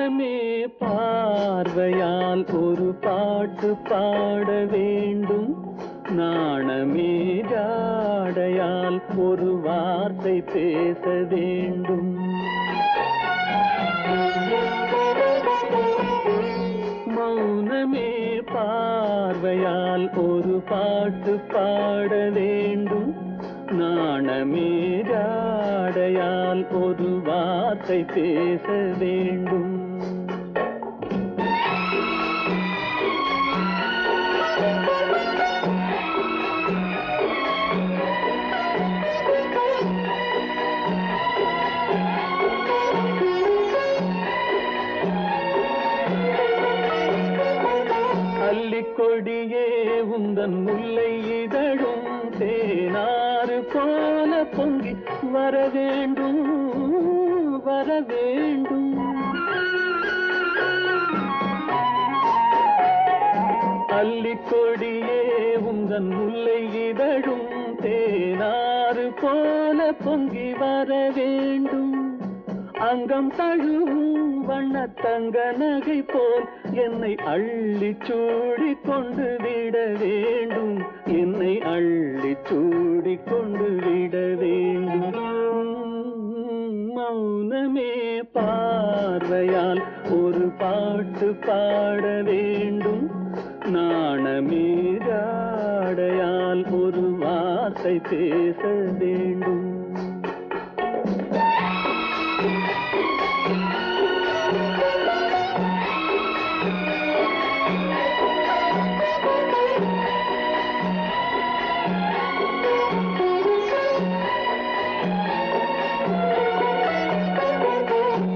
மௌனமே பார்வையால் ஒரு பாட்டு பாட வேண்டும். நாணமே ஜாடையால் ஒரு வார்த்தை பேச வேண்டும். மௌனமே பார்வையால் ஒரு பாட்டு பாட வேண்டும். நாணமே ஜாடையால் ஒரு வார்த்தை பேச வேண்டும். அல்லிக்கொடியே உந்தன் முல்லை இதழும் தேனாறு போல பொங்கி வர வேண்டும், வர வேண்டும். அல்லிக்கொடியே உந்தன் முல்லை இதழும் தேனாறு போல பொங்கி வர வேண்டும். அங்கம் தழுவும் வண்ணத்தங்க நகை போல் என்னை அள்ளி சூடி கொண்டு விட வேண்டும். என்னை அள்ளி சூடி கொண்டு விட வேண்டும். மௌனமே பார்வையால் ஒரு பாட்டு பாட வேண்டும். நாணமே ஜாடையால் ஒரு வார்த்தை பேச வேண்டும்.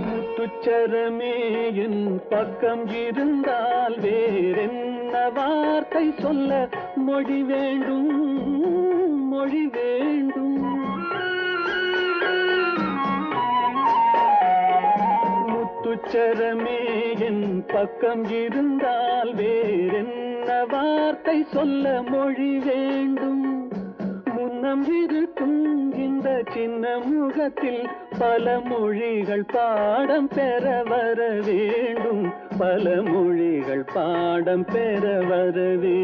முத்துச்சரமே என் பக்கம் இருந்தால் வேறென்ன வார்த்தை சொல்ல மொழி வேண்டும், மொழி வேண்டும். முத்துச்சரமே என் பக்கம் இருந்தால் வேறென்ன வார்த்தை சொல்ல மொழி வேண்டும். முன்னம் இருக்கும் இந்த சின்ன முகத்தில் பல மொழிகள் பாடம் பெற வர வேண்டும். பல மொழிகள் பாடம் பெற வர வேண்டும்.